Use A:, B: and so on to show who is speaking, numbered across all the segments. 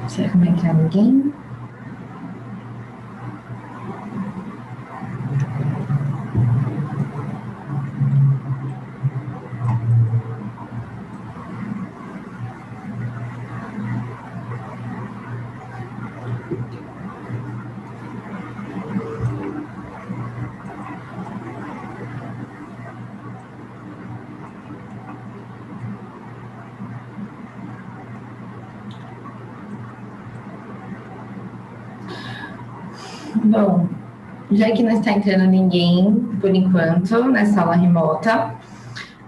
A: Será que não vai entrar ninguém? Bom, já que não está entrando ninguém, por enquanto, nessa aula remota,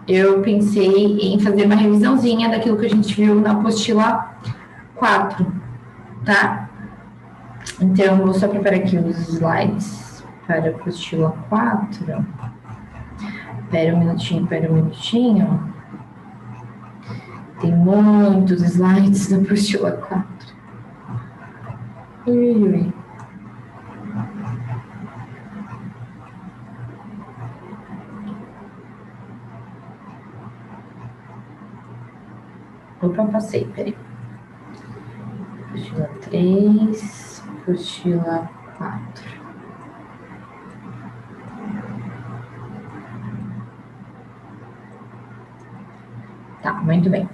A: eu pensei em fazer uma revisãozinha daquilo que a gente viu na apostila 4, tá? Então, vou só preparar aqui os slides para a apostila 4. Espera um minutinho. Tem muitos slides na apostila 4. Ui. Opa, passei, peraí. Apostila 3, apostila 4. Tá, muito bem.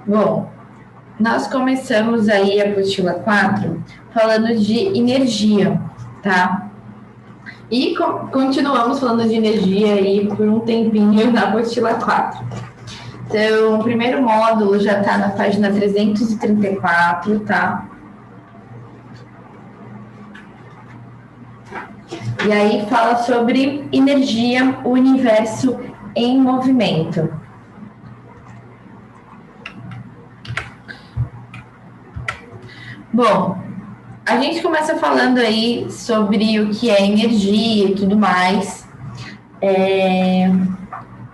A: Bom, nós começamos aí a apostila 4 falando de energia, tá? E continuamos falando de energia aí por um tempinho na apostila 4. Então, o primeiro módulo já está na página 334, tá? E aí fala sobre energia, o universo em movimento. Bom, a gente começa falando aí sobre o que é energia e tudo mais.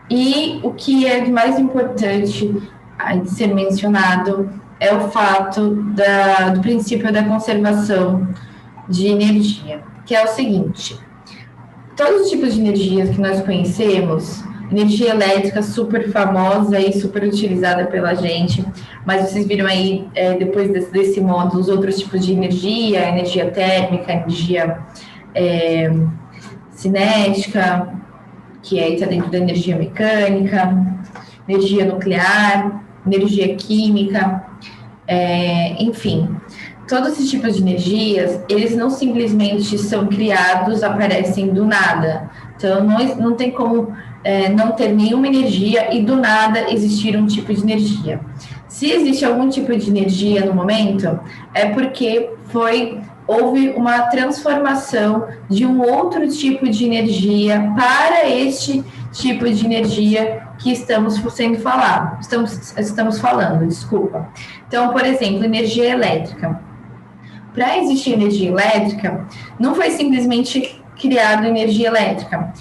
A: E o que é mais importante de ser mencionado é o fato do princípio da conservação de energia, que é o seguinte: todos os tipos de energias que nós conhecemos, energia elétrica super famosa e super utilizada pela gente, mas vocês viram aí, depois desse módulo, os outros tipos de energia, energia térmica, energia cinética, que aí está dentro da energia mecânica, energia nuclear, energia química, enfim. Todos esses tipos de energias, eles não simplesmente são criados, aparecem do nada. Então, não tem como não ter nenhuma energia e do nada existir um tipo de energia. Se existe algum tipo de energia no momento, é porque houve uma transformação de um outro tipo de energia para este tipo de energia que estamos falando, desculpa. Então, por exemplo, energia elétrica. Para existir energia elétrica, não foi simplesmente criada energia elétrica.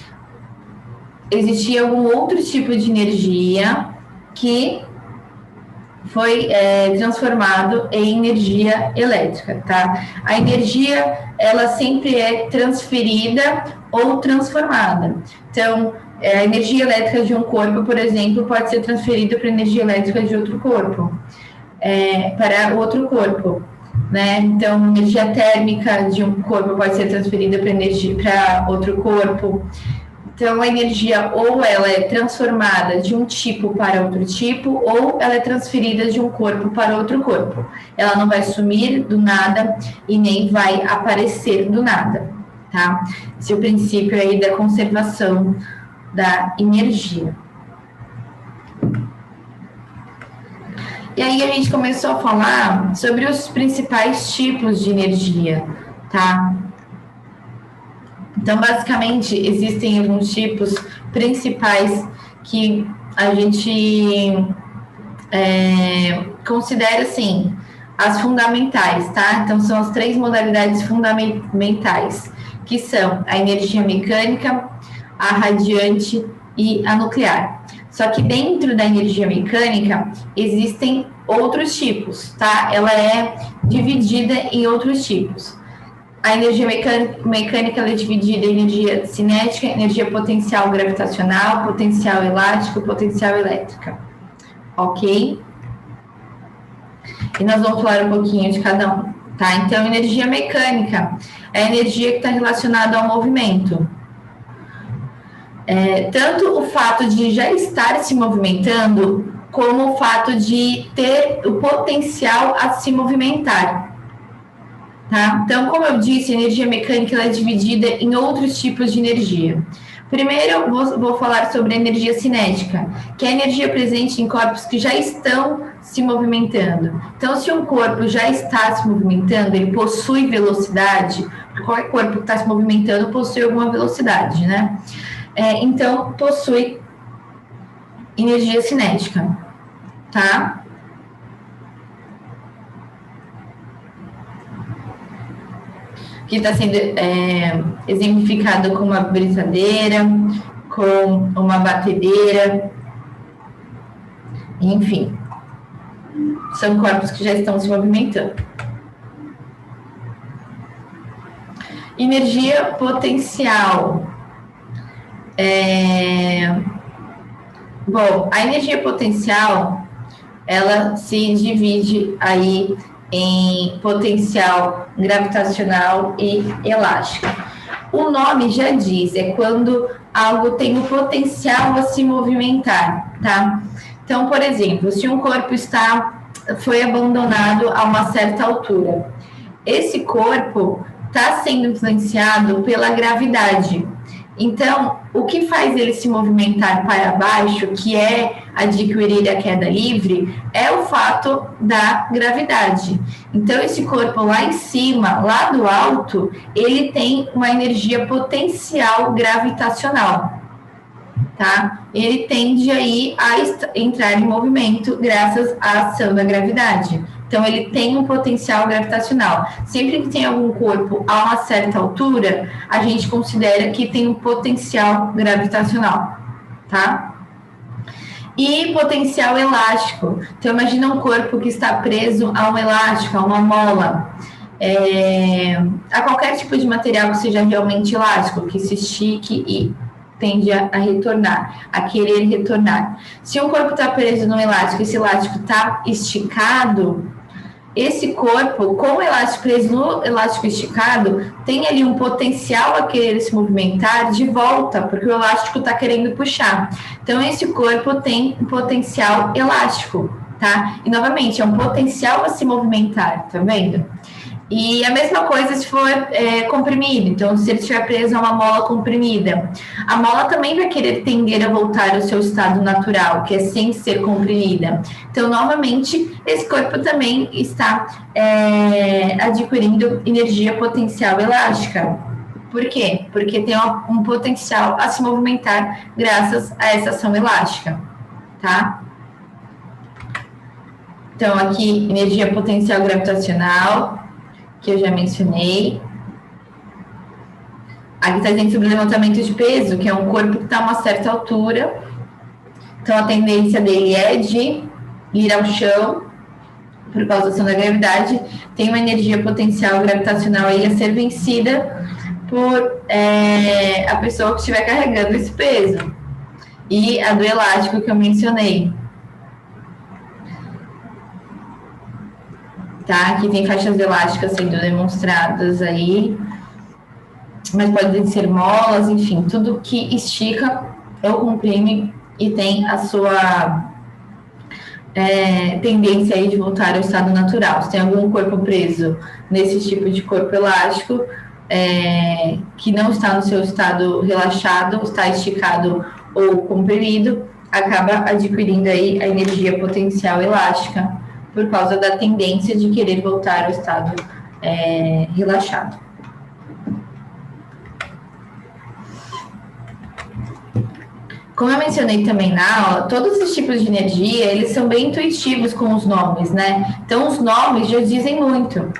A: Existia algum outro tipo de energia que foi transformado em energia elétrica, tá? A energia, ela sempre é transferida ou transformada. Então, a energia elétrica de um corpo, por exemplo, pode ser transferida para a energia elétrica de outro corpo, para outro corpo, né? Então, energia térmica de um corpo pode ser transferida para outro corpo. Então, a energia ou ela é transformada de um tipo para outro tipo, ou ela é transferida de um corpo para outro corpo. Ela não vai sumir do nada e nem vai aparecer do nada, tá? Esse é o princípio aí da conservação da energia. E aí a gente começou a falar sobre os principais tipos de energia, tá? Então, basicamente, existem alguns tipos principais que a gente considera, assim, as fundamentais, tá? Então, são as 3 modalidades fundamentais, que são a energia mecânica, a radiante e a nuclear. Só que dentro da energia mecânica existem outros tipos, tá? Ela é dividida em outros tipos. A energia mecânica ela é dividida em energia cinética, energia potencial gravitacional, potencial elástico, potencial elétrica. Ok? E nós vamos falar um pouquinho de cada um, tá? Então, energia mecânica é a energia que está relacionada ao movimento. Tanto o fato de já estar se movimentando, como o fato de ter o potencial a se movimentar. Tá? Então, como eu disse, a energia mecânica ela é dividida em outros tipos de energia. Primeiro, vou falar sobre a energia cinética, que é a energia presente em corpos que já estão se movimentando. Então, se um corpo já está se movimentando, ele possui velocidade, qualquer corpo que está se movimentando possui alguma velocidade, né? Então, possui energia cinética, tá? Que está sendo exemplificado com uma brisadeira, com uma batedeira, enfim, são corpos que já estão se movimentando. Energia potencial. Bom, a energia potencial, ela se divide aí em potencial gravitacional e elástico. O nome já diz, é quando algo tem o potencial a se movimentar, tá? Então, por exemplo, se um corpo foi abandonado a uma certa altura, esse corpo está sendo influenciado pela gravidade. Então, o que faz ele se movimentar para baixo, que é adquirir a queda livre, é o fato da gravidade. Então, esse corpo lá em cima, lá do alto, ele tem uma energia potencial gravitacional, tá? Ele tende aí a entrar em movimento graças à ação da gravidade. Então, ele tem um potencial gravitacional. Sempre que tem algum corpo a uma certa altura, a gente considera que tem um potencial gravitacional, tá? E potencial elástico. Então, imagina um corpo que está preso a um elástico, a uma mola. A qualquer tipo de material que seja realmente elástico, que se estique e tende a retornar, a querer retornar. Se um corpo está preso num elástico, esse elástico está esticado, esse corpo, com o elástico preso no elástico esticado, tem ali um potencial a querer se movimentar de volta, porque o elástico está querendo puxar. Então, esse corpo tem um potencial elástico, tá? E, novamente, é um potencial a se movimentar, tá vendo? E a mesma coisa se for comprimido. Então, se ele estiver preso a uma mola comprimida, a mola também vai querer tender a voltar ao seu estado natural, que é sem ser comprimida. Então, novamente, esse corpo também está adquirindo energia potencial elástica. Por quê? Porque tem um potencial a se movimentar graças a essa ação elástica, tá? Então, aqui, energia potencial gravitacional, que eu já mencionei. Aqui está dizendo sobre o levantamento de peso, que é um corpo que está a uma certa altura. Então, a tendência dele é de ir ao chão, por causa da ação da gravidade. Tem uma energia potencial gravitacional aí a ser vencida por a pessoa que estiver carregando esse peso. E a do elástico que eu mencionei. Tá? Aqui tem faixas elásticas sendo demonstradas aí, mas podem ser molas, enfim, tudo que estica ou comprime e tem a sua tendência aí de voltar ao estado natural. Se tem algum corpo preso nesse tipo de corpo elástico, que não está no seu estado relaxado, está esticado ou comprimido, acaba adquirindo aí a energia potencial elástica, por causa da tendência de querer voltar ao estado relaxado. Como eu mencionei também na aula, todos esses tipos de energia, eles são bem intuitivos com os nomes, né? Então, os nomes já dizem muito.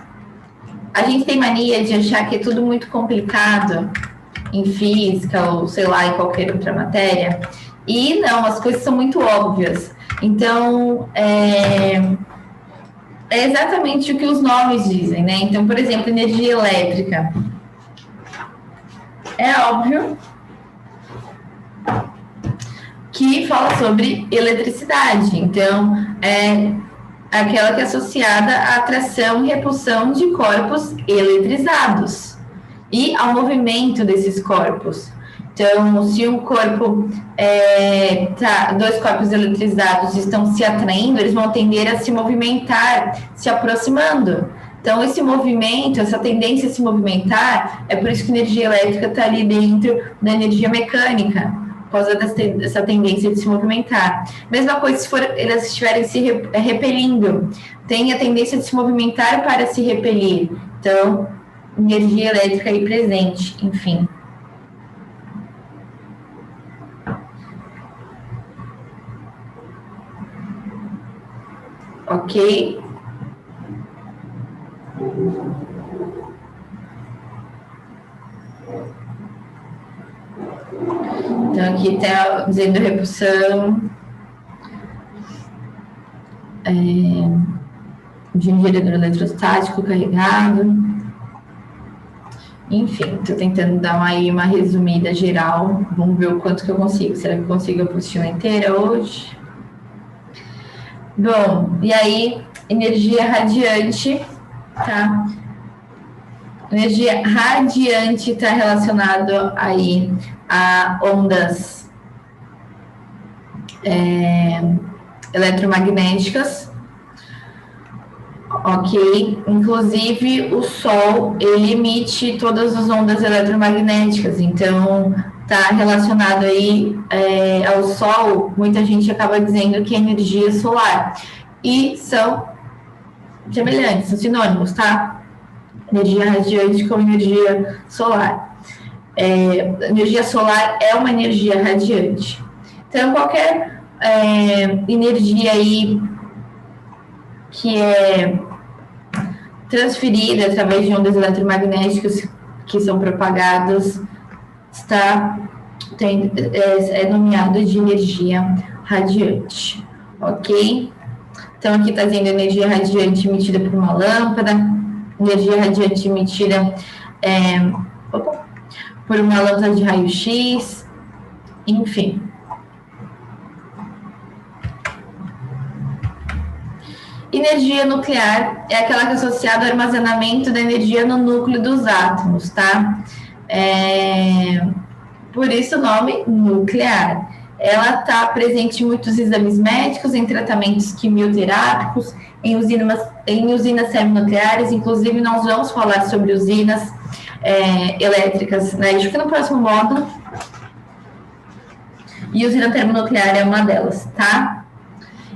A: A gente tem mania de achar que é tudo muito complicado em física ou, sei lá, em qualquer outra matéria. E não, as coisas são muito óbvias. Então, é exatamente o que os nomes dizem, né? Então, por exemplo, energia elétrica. É óbvio que fala sobre eletricidade. Então, é aquela que é associada à atração e repulsão de corpos eletrizados e ao movimento desses corpos. Então, se um corpo, dois corpos eletrizados estão se atraindo, eles vão tender a se movimentar, se aproximando. Então, esse movimento, essa tendência a se movimentar, é por isso que a energia elétrica está ali dentro da energia mecânica, por causa dessa tendência de se movimentar. Mesma coisa se eles estiverem se repelindo, tem a tendência de se movimentar para se repelir. Então, energia elétrica aí presente, enfim. Ok? Então, aqui está dizendo repulsão de um gerador eletrostático carregado. Enfim, estou tentando dar uma resumida geral. Vamos ver o quanto que eu consigo. Será que eu consigo a apostila inteira hoje? Bom, e aí, energia radiante, tá? Energia radiante está relacionado aí a ondas eletromagnéticas, ok? Inclusive, o Sol, ele emite todas as ondas eletromagnéticas, então está relacionado aí ao Sol, muita gente acaba dizendo que é energia solar, e são semelhantes, são sinônimos, tá? Energia radiante com energia solar. Energia solar é uma energia radiante. Então, qualquer energia aí que é transferida através de ondas eletromagnéticas que são propagadas é nomeado de energia radiante, ok? Então, aqui está dizendo energia radiante emitida por uma lâmpada, energia radiante emitida por uma lâmpada de raio-x, enfim. Energia nuclear é aquela que é associada ao armazenamento da energia no núcleo dos átomos, tá? Por isso o nome nuclear. Ela está presente em muitos exames médicos, em tratamentos quimioterápicos, em usinas termonucleares. Inclusive, nós vamos falar sobre usinas elétricas, né? Acho que no próximo módulo. E usina termonuclear é uma delas, tá?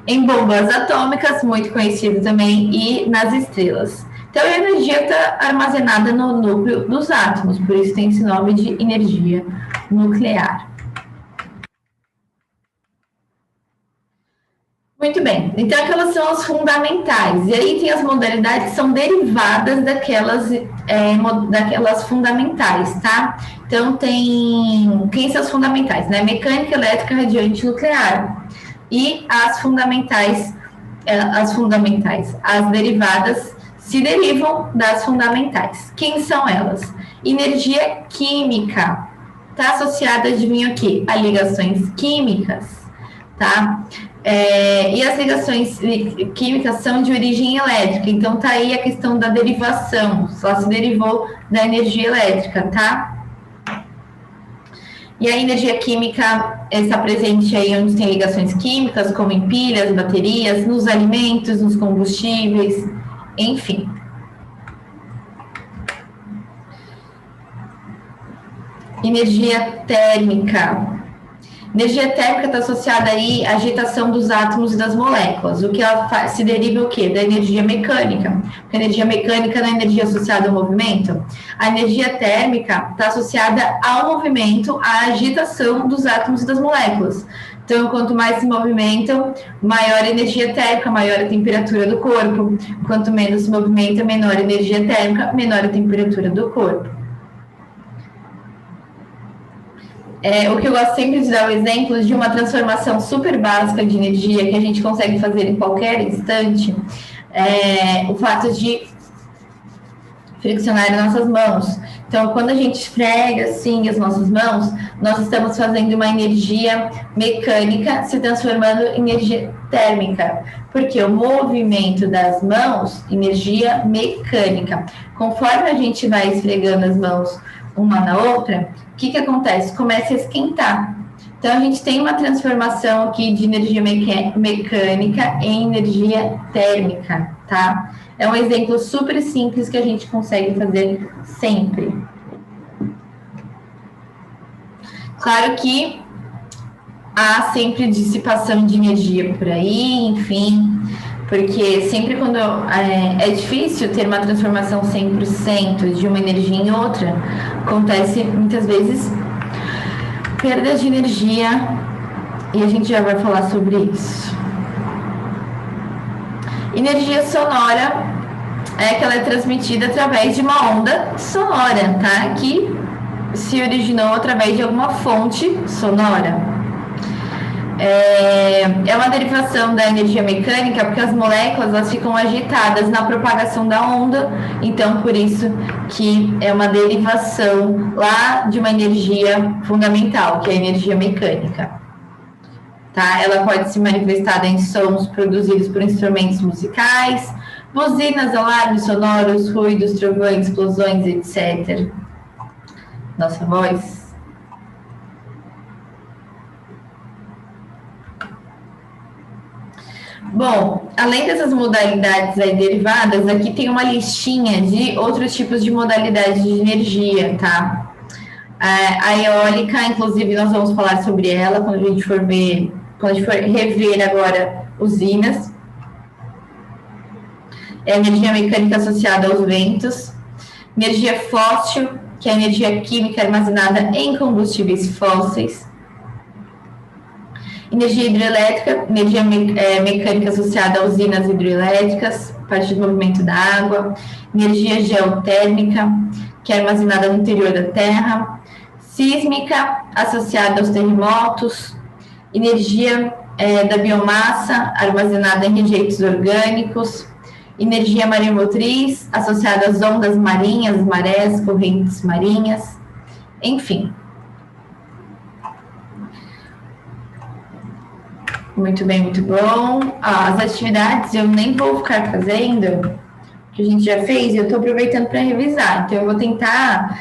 A: Em bombas atômicas, muito conhecido também, e nas estrelas. Então, a energia está armazenada no núcleo dos átomos, por isso tem esse nome de energia nuclear. Muito bem, então aquelas são as fundamentais, e aí tem as modalidades que são derivadas daquelas fundamentais, tá? Então quem são as fundamentais, né? Mecânica, elétrica, radiante e nuclear. E as fundamentais, as derivadas se derivam das fundamentais. Quem são elas? Energia química, tá associada, adivinha o quê? A ligações químicas, tá? E as ligações químicas são de origem elétrica, então tá aí a questão da derivação, só se derivou da energia elétrica, tá? E a energia química está presente aí onde tem ligações químicas, como em pilhas, baterias, nos alimentos, nos combustíveis, enfim. Energia térmica. Energia térmica está associada aí à agitação dos átomos e das moléculas, o que ela se deriva o quê? Da energia mecânica. A energia mecânica não é energia associada ao movimento. A energia térmica está associada ao movimento, à agitação dos átomos e das moléculas. Então, quanto mais se movimentam, maior a energia térmica, maior a temperatura do corpo. Quanto menos se movimenta, menor a energia térmica, menor a temperatura do corpo. O que eu gosto sempre de dar o exemplo de uma transformação super básica de energia que a gente consegue fazer em qualquer instante, o fato de friccionar as nossas mãos. Então, quando a gente esfrega assim as nossas mãos, nós estamos fazendo uma energia mecânica se transformando em energia térmica, porque o movimento das mãos, energia mecânica. Conforme a gente vai esfregando as mãos uma na outra, o que acontece? Começa a esquentar. Então, a gente tem uma transformação aqui de energia mecânica em energia térmica, tá? É um exemplo super simples que a gente consegue fazer sempre. Claro que há sempre dissipação de energia por aí, enfim, porque sempre quando é difícil ter uma transformação 100% de uma energia em outra, acontece muitas vezes perda de energia, e a gente já vai falar sobre isso. Energia sonora é que ela é transmitida através de uma onda sonora, tá? Que se originou através de alguma fonte sonora. É uma derivação da energia mecânica, porque as moléculas elas ficam agitadas na propagação da onda, então por isso que é uma derivação lá de uma energia fundamental, que é a energia mecânica. Tá? Ela pode se manifestar em sons produzidos por instrumentos musicais, buzinas, alarmes sonoros, ruídos, trovões, explosões, etc. Nossa voz. Bom, além dessas modalidades aí derivadas, aqui tem uma listinha de outros tipos de modalidades de energia, tá? A eólica, inclusive, nós vamos falar sobre ela quando a gente for rever agora usinas. É a energia mecânica associada aos ventos. Energia fóssil, que é a energia química armazenada em combustíveis fósseis. Energia hidrelétrica, energia mecânica associada a usinas hidrelétricas, a partir do movimento da água. Energia geotérmica, que é armazenada no interior da Terra. Sísmica, associada aos terremotos. Energia da biomassa, armazenada em rejeitos orgânicos. Energia maremotriz, associada às ondas marinhas, marés, correntes marinhas, enfim. Muito bem, muito bom. As atividades eu nem vou ficar fazendo, que a gente já fez, e eu estou aproveitando para revisar. Então, eu vou tentar,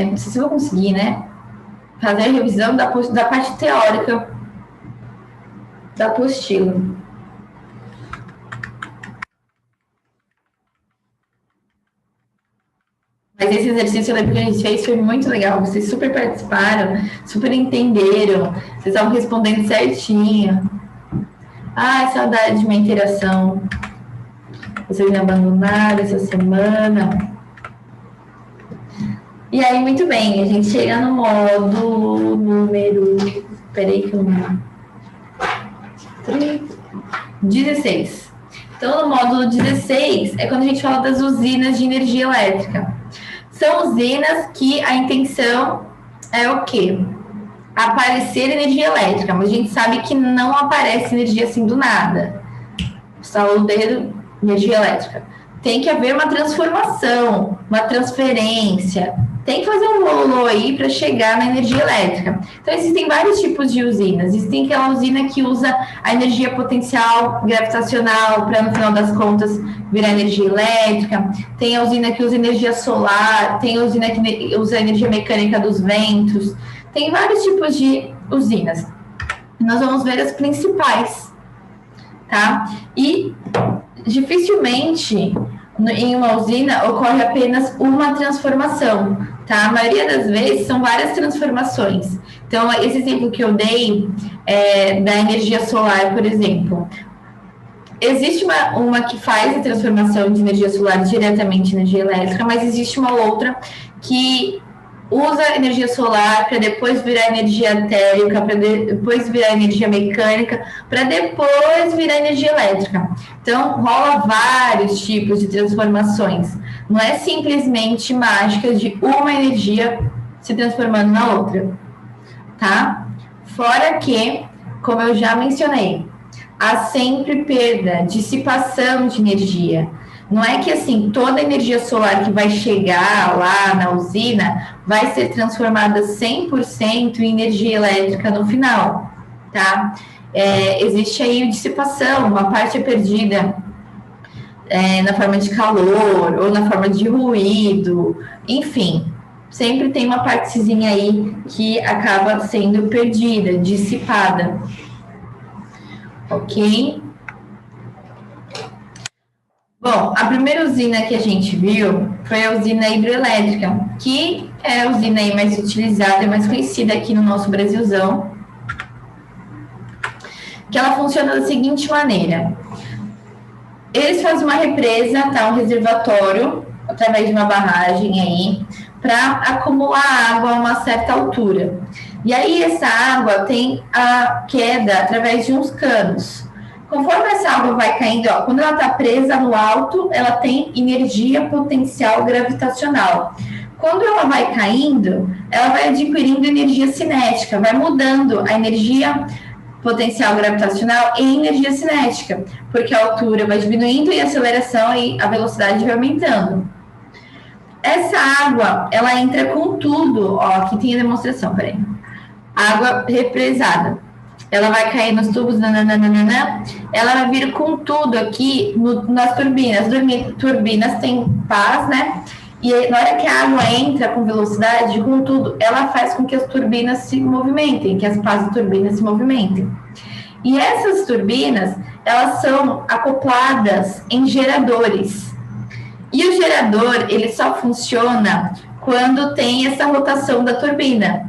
A: não sei se eu vou conseguir, né? Fazer a revisão da parte teórica da apostila. Mas esse exercício eu lembro que a gente fez, foi muito legal. Vocês super participaram, super entenderam, vocês estavam respondendo certinho. Ai, saudade de uma interação. Vocês me abandonaram essa semana. E aí, muito bem, a gente chega no módulo número... Peraí que eu não... 16. Então, no módulo 16 é quando a gente fala das usinas de energia elétrica. São usinas que a intenção é o quê? Aparecer energia elétrica, mas a gente sabe que não aparece energia assim do nada. Estalo o dedo, energia elétrica. Tem que haver uma transformação, uma transferência. Tem que fazer um rolo aí para chegar na energia elétrica. Então, existem vários tipos de usinas. Existem aquela usina que usa a energia potencial gravitacional para, no final das contas, virar energia elétrica. Tem a usina que usa energia solar. Tem a usina que usa a energia mecânica dos ventos. Tem vários tipos de usinas. Nós vamos ver as principais, tá? E, dificilmente, em uma usina, ocorre apenas uma transformação, tá? A maioria das vezes são várias transformações. Então, esse exemplo que eu dei da energia solar, por exemplo. Existe uma que faz a transformação de energia solar diretamente em energia elétrica, mas existe uma outra que usa a energia solar para depois virar energia térmica, para depois virar energia mecânica, para depois virar energia elétrica. Então, rola vários tipos de transformações. Não é simplesmente mágica de uma energia se transformando na outra, tá? Fora que, como eu já mencionei, há sempre perda, dissipação de energia. Não é que assim, toda a energia solar que vai chegar lá na usina vai ser transformada 100% em energia elétrica no final, tá? Existe aí dissipação, uma parte é perdida na forma de calor ou na forma de ruído, enfim, sempre tem uma partezinha aí que acaba sendo perdida, dissipada, ok? Bom, a primeira usina que a gente viu foi a usina hidrelétrica, que é a usina aí mais utilizada e mais conhecida aqui no nosso Brasilzão, que ela funciona da seguinte maneira. Eles fazem uma represa, tá? Um reservatório, através de uma barragem aí, para acumular água a uma certa altura. E aí essa água tem a queda através de uns canos. Conforme essa água vai caindo, ó, quando ela está presa no alto, ela tem energia potencial gravitacional. Quando ela vai caindo, ela vai adquirindo energia cinética, vai mudando a energia potencial gravitacional em energia cinética, porque a altura vai diminuindo e a aceleração e a velocidade vai aumentando. Essa água, ela entra com tudo, ó, aqui tem a demonstração, peraí. Água represada. Ela vai cair nos tubos, nananana, ela vai vir com tudo aqui nas turbinas. Turbinas têm pás, né? E na hora que a água entra com velocidade, com tudo, ela faz com que as turbinas se movimentem, que as pás da turbina se movimentem. E essas turbinas, elas são acopladas em geradores. E o gerador, ele só funciona quando tem essa rotação da turbina.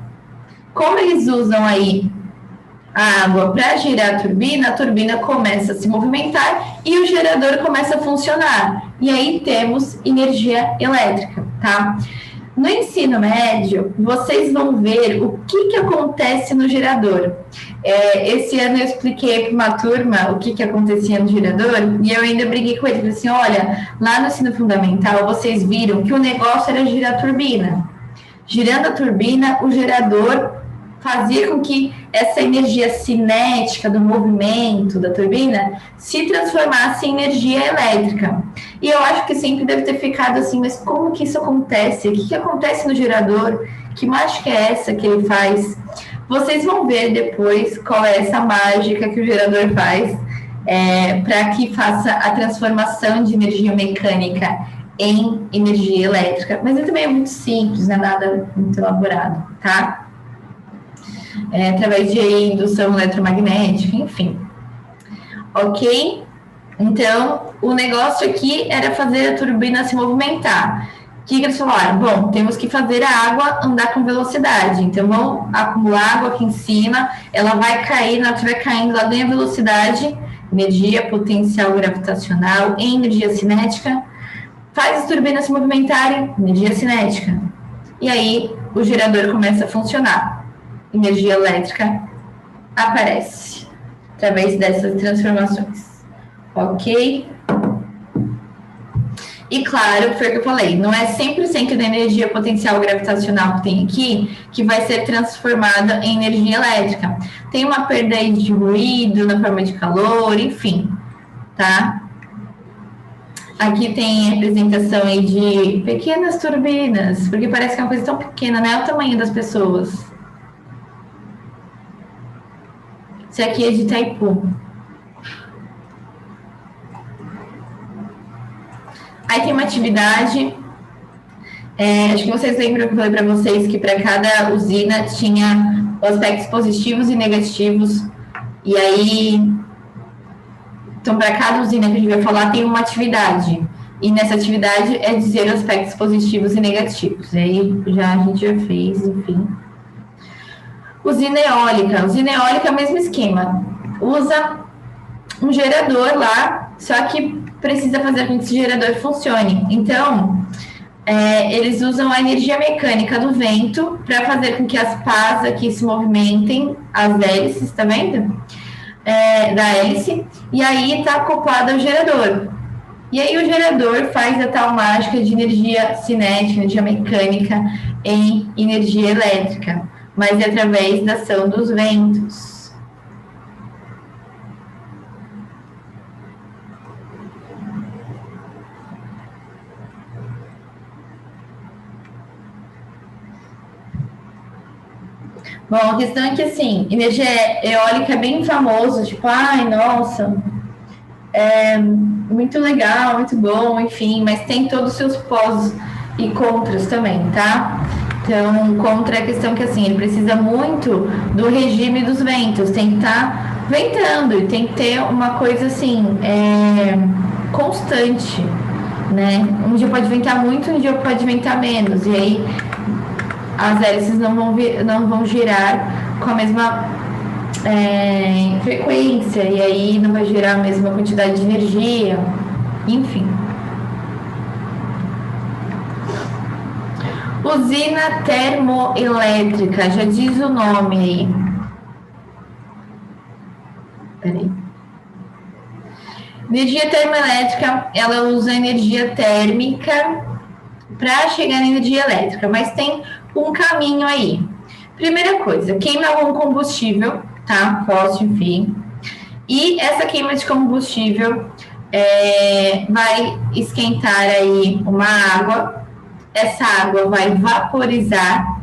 A: Como eles usam aí a água para girar a turbina começa a se movimentar e o gerador começa a funcionar. E aí temos energia elétrica, tá? No ensino médio, vocês vão ver o que acontece no gerador. Esse ano eu expliquei para uma turma o que acontecia no gerador e eu ainda briguei com ele. Falei assim, olha, lá no ensino fundamental vocês viram que o negócio era girar a turbina. Girando a turbina, o gerador fazia com que essa energia cinética do movimento da turbina se transformasse em energia elétrica. E eu acho que sempre deve ter ficado assim, mas como que isso acontece? O que acontece no gerador? Que mágica é essa que ele faz? Vocês vão ver depois qual é essa mágica que o gerador faz para que faça a transformação de energia mecânica em energia elétrica. Mas também é muito simples, não é nada muito elaborado, tá? Através de indução eletromagnética, enfim. Ok? Então, o negócio aqui era fazer a turbina se movimentar. O que eles falaram? Bom, temos que fazer a água andar com velocidade. Então, vamos acumular água aqui em cima, ela vai cair, na hora que vai caindo, ela ganha velocidade, energia potencial gravitacional, energia cinética, faz as turbinas se movimentarem, energia cinética. E aí, o gerador começa a funcionar. Energia elétrica aparece através dessas transformações, ok? E claro, foi o que eu falei, não é 100% da energia potencial gravitacional que tem aqui que vai ser transformada em energia elétrica. Tem uma perda aí de ruído na forma de calor, enfim, tá? Aqui tem a representação aí de pequenas turbinas, porque parece que é uma coisa tão pequena, né? É o tamanho das pessoas. Esse aqui é de Itaipu. Aí tem uma atividade, acho que vocês lembram que eu falei para vocês que para cada usina tinha aspectos positivos e negativos. E aí, então para cada usina que a gente vai falar tem uma atividade. E nessa atividade é dizer aspectos positivos e negativos. E aí a gente já fez, enfim. Usina eólica. Usina eólica, mesmo esquema. Usa um gerador lá, só que precisa fazer com que esse gerador funcione. Então, eles usam a energia mecânica do vento para fazer com que as pás aqui se movimentem, as hélices, tá vendo? Da hélice, e aí está acoplado ao gerador. E aí o gerador faz a tal mágica de energia cinética, energia mecânica em energia elétrica, mas é através da ação dos ventos. Bom, a questão é que, assim, energia eólica é bem famoso, tipo, ai, nossa, é muito legal, muito bom, enfim, mas tem todos os seus pós e contras também, tá? Então, contra a questão que, assim, ele precisa muito do regime dos ventos, tem que estar ventando e tem que ter uma coisa, assim, constante, né? Um dia pode ventar muito, um dia pode ventar menos, e aí as hélices não vão girar com a mesma frequência, e aí não vai gerar a mesma quantidade de energia, enfim. Usina termoelétrica, já diz o nome aí. Peraí. Energia termoelétrica, ela usa energia térmica para chegar na energia elétrica, mas tem um caminho aí. Primeira coisa, queima algum combustível, tá? Fóssil, enfim. E essa queima de combustível vai esquentar aí uma água. Essa água vai vaporizar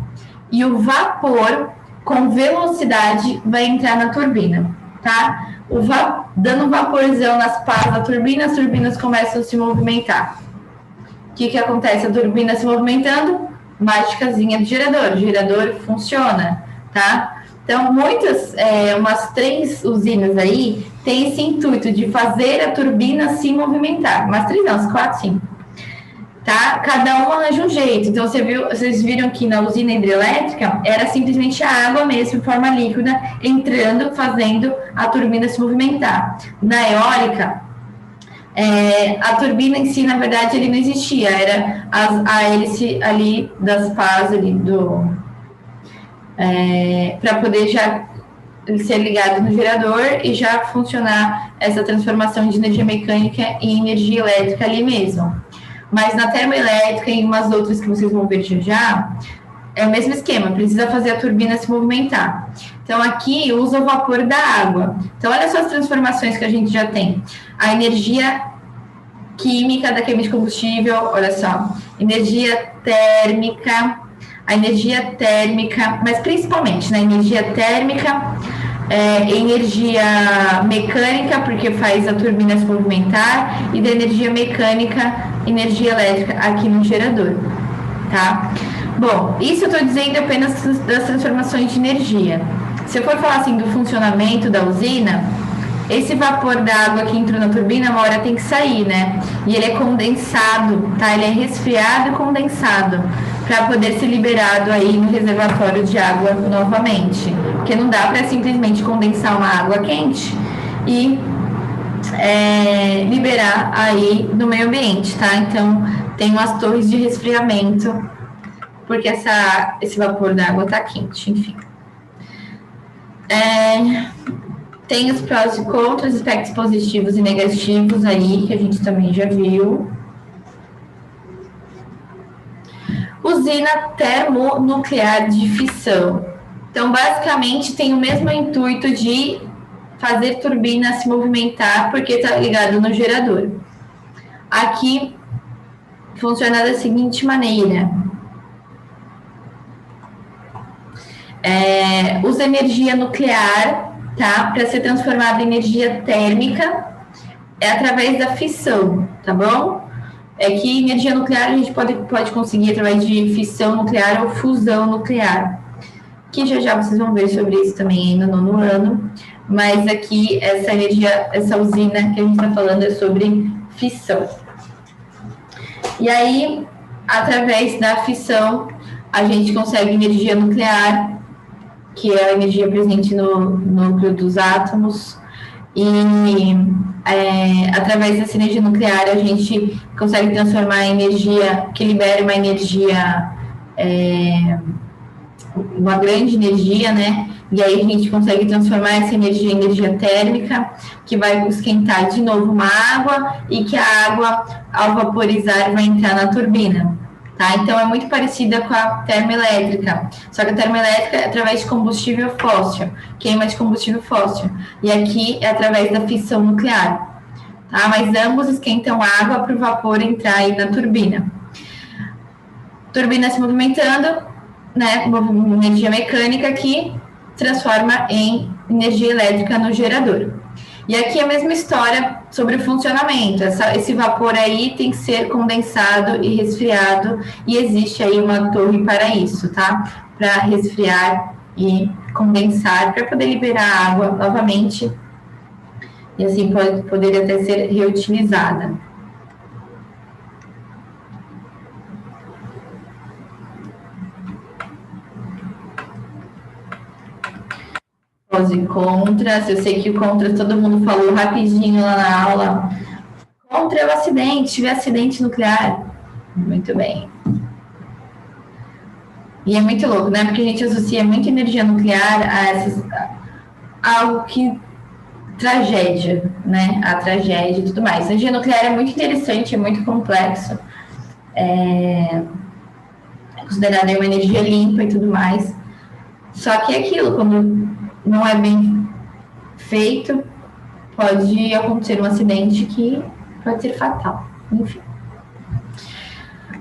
A: e o vapor com velocidade vai entrar na turbina, tá? Dando vaporzão nas pás da turbina, as turbinas começam a se movimentar. O que acontece? A turbina se movimentando, mágicazinha do gerador. O gerador funciona, tá? Então, umas 3 usinas aí têm esse intuito de fazer a turbina se movimentar. Umas 3 não, umas 4, 5. Tá? Cada uma arranja um jeito. Então, vocês viram que na usina hidrelétrica era simplesmente a água mesmo, em forma líquida, entrando, fazendo a turbina se movimentar. Na eólica, a turbina em si, na verdade, ele não existia. Era a hélice ali das pás ali para poder já ser ligado no gerador e já funcionar essa transformação de energia mecânica em energia elétrica ali mesmo. Mas na termoelétrica e umas outras que vocês vão ver já, é o mesmo esquema, precisa fazer a turbina se movimentar. Então, aqui usa o vapor da água. Então, olha só as transformações que a gente já tem. A energia química da queima de combustível, olha só. Energia térmica, mas principalmente na energia térmica, energia mecânica, porque faz a turbina se movimentar, e da energia mecânica, energia elétrica aqui no gerador, tá? Bom, isso eu estou dizendo apenas das transformações de energia. Se eu for falar assim do funcionamento da usina, esse vapor da água que entrou na turbina, uma hora tem que sair, né? E ele é condensado, tá? Ele é resfriado e condensado para poder ser liberado aí no reservatório de água novamente. Porque não dá para simplesmente condensar uma água quente e liberar aí no meio ambiente, tá? Então, tem umas torres de resfriamento, porque esse vapor da água tá quente, enfim. Tem os prós e contras, aspectos positivos e negativos aí, que a gente também já viu. Usina termonuclear de fissão. Então, basicamente, tem o mesmo intuito de fazer turbina se movimentar, porque está ligado no gerador. Aqui, funciona da seguinte maneira. Usa energia nuclear, tá? Para ser transformada em energia térmica, através da fissão, tá bom? Que energia nuclear a gente pode conseguir através de fissão nuclear ou fusão nuclear, que já vocês vão ver sobre isso também aí no 9º ano, mas aqui essa usina que a gente está falando é sobre fissão. E aí, através da fissão, a gente consegue energia nuclear, que é a energia presente no núcleo dos átomos, e através dessa energia nuclear a gente consegue transformar a energia, que libera uma energia, uma grande energia, né? E aí a gente consegue transformar essa energia em energia térmica, que vai esquentar de novo uma água e que a água, ao vaporizar, vai entrar na turbina. Tá? Então, é muito parecida com a termoelétrica, só que a termoelétrica é através de combustível fóssil, queima de combustível fóssil, e aqui é através da fissão nuclear. Tá? Mas ambos esquentam água para o vapor entrar aí na turbina. Turbina se movimentando, né, energia mecânica que transforma em energia elétrica no gerador. E aqui a mesma história sobre o funcionamento. Esse vapor aí tem que ser condensado e resfriado, e existe aí uma torre para isso, tá? Para resfriar e condensar, para poder liberar água novamente, e assim poderia até ser reutilizada. Prós e contras, eu sei que o contra todo mundo falou rapidinho lá na aula. Contra é o acidente, tiver acidente nuclear. Muito bem. E é muito louco, né? Porque a gente associa muito energia nuclear a algo que tragédia, né? A tragédia e tudo mais. A energia nuclear é muito interessante, é muito complexo. É considerada uma energia limpa e tudo mais. Só que é aquilo, quando não é bem feito, pode acontecer um acidente que pode ser fatal. Enfim.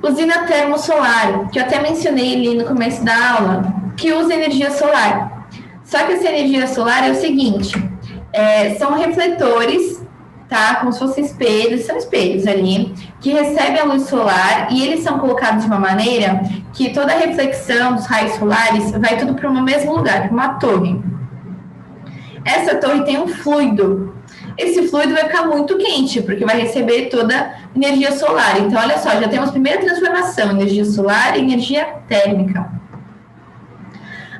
A: Usina termosolar, que eu até mencionei ali no começo da aula, que usa energia solar. Só que essa energia solar é o seguinte, são refletores, tá? Como se fossem espelhos, são espelhos ali, que recebem a luz solar e eles são colocados de uma maneira que toda a reflexão dos raios solares vai tudo para um mesmo lugar, para uma torre. Essa torre tem um fluido. Esse fluido vai ficar muito quente, porque vai receber toda a energia solar. Então, olha só, já temos a primeira transformação, energia solar e energia térmica.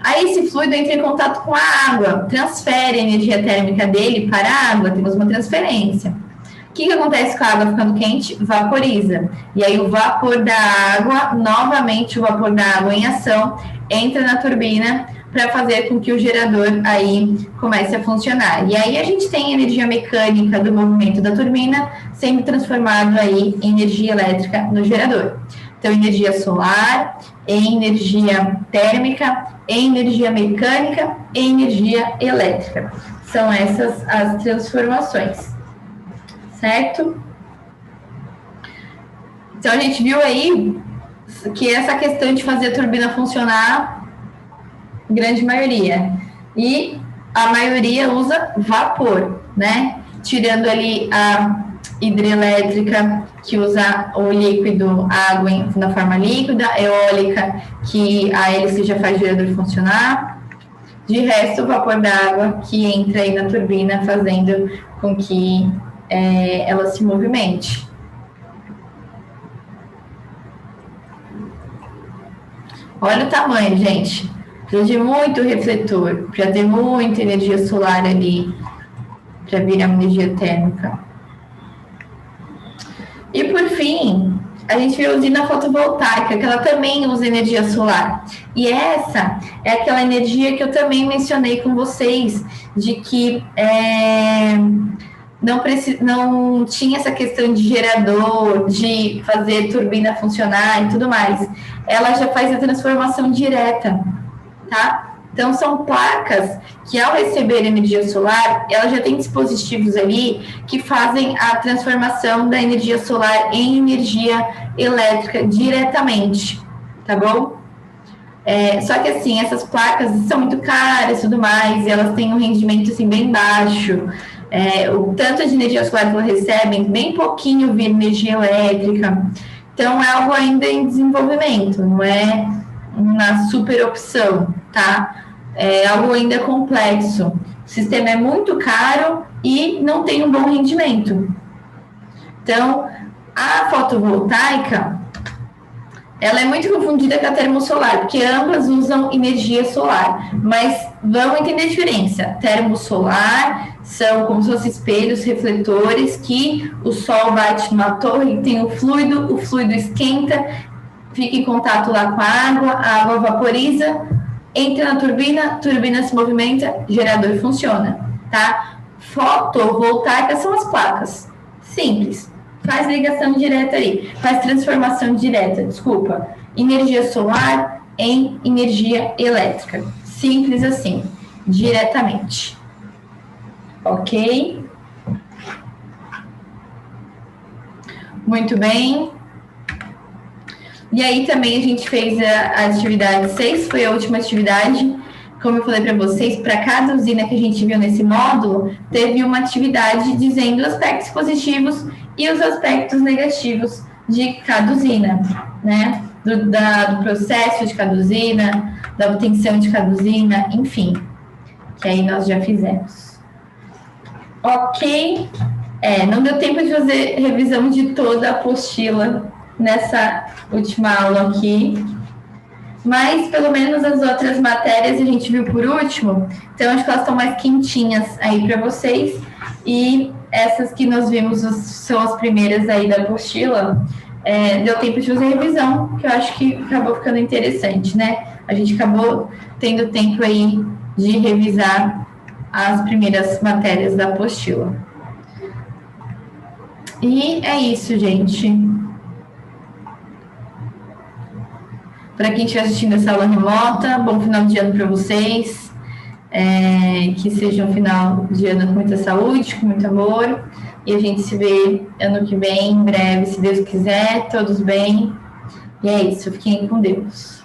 A: Aí esse fluido entra em contato com a água, transfere a energia térmica dele para a água, temos uma transferência. O que acontece com a água ficando quente? Vaporiza. E aí o vapor da água, novamente o vapor da água em ação, entra na turbina para fazer com que o gerador aí comece a funcionar. E aí a gente tem energia mecânica do movimento da turbina sendo transformado aí em energia elétrica no gerador. Então, energia solar, em energia térmica, em energia mecânica e energia elétrica. São essas as transformações, certo? Então, a gente viu aí que essa questão de fazer a turbina funcionar, grande maioria. E a maioria usa vapor, né? Tirando ali a hidrelétrica, que usa o líquido, a água na forma líquida, eólica, que a hélice já faz o gerador funcionar. De resto, o vapor d'água que entra aí na turbina, fazendo com que ela se movimente. Olha o tamanho, gente. Precisa de muito refletor, para ter muita energia solar ali, para virar energia térmica. E por fim, a gente viu a usina fotovoltaica, que ela também usa energia solar. E essa é aquela energia que eu também mencionei com vocês, de que não tinha essa questão de gerador, de fazer turbina funcionar e tudo mais. Ela já faz a transformação direta, tá? Então, são placas que, ao receber energia solar, ela já tem dispositivos ali que fazem a transformação da energia solar em energia elétrica diretamente, tá bom? Só que, assim, essas placas são muito caras e tudo mais, e elas têm um rendimento, assim, bem baixo. O tanto de energia solar que elas recebem, bem pouquinho vira energia elétrica. Então, é algo ainda em desenvolvimento, não é uma super opção, tá? É algo ainda complexo. O sistema é muito caro e não tem um bom rendimento. Então, a fotovoltaica, ela é muito confundida com a termosolar, porque ambas usam energia solar. Mas vamos entender a diferença. Termosolar são como se fossem espelhos, refletores, que o sol bate numa torre, tem o fluido esquenta, fica em contato lá com a água vaporiza, entra na turbina, a turbina se movimenta, gerador funciona, tá? Fotovoltaica são as placas, simples, faz ligação direta ali, faz transformação direta, desculpa, energia solar em energia elétrica, simples assim, diretamente, ok? Muito bem. E aí também a gente fez a atividade 6, foi a última atividade. Como eu falei para vocês, para cada usina que a gente viu nesse módulo, teve uma atividade dizendo os aspectos positivos e os aspectos negativos de cada usina, né? Do processo de cada usina, da obtenção de cada usina, enfim, que aí nós já fizemos. Ok, não deu tempo de fazer revisão de toda a apostila nessa última aula aqui, mas pelo menos as outras matérias a gente viu por último, então acho que elas estão mais quentinhas aí para vocês, e essas que nós vimos são as primeiras aí da apostila. Deu tempo de fazer revisão, que eu acho que acabou ficando interessante, né? A gente acabou tendo tempo aí de revisar as primeiras matérias da apostila. E é isso, gente. Para quem estiver assistindo essa aula remota, bom final de ano para vocês. Que seja um final de ano com muita saúde, com muito amor. E a gente se vê ano que vem, em breve, se Deus quiser, todos bem. E é isso, fiquem com Deus.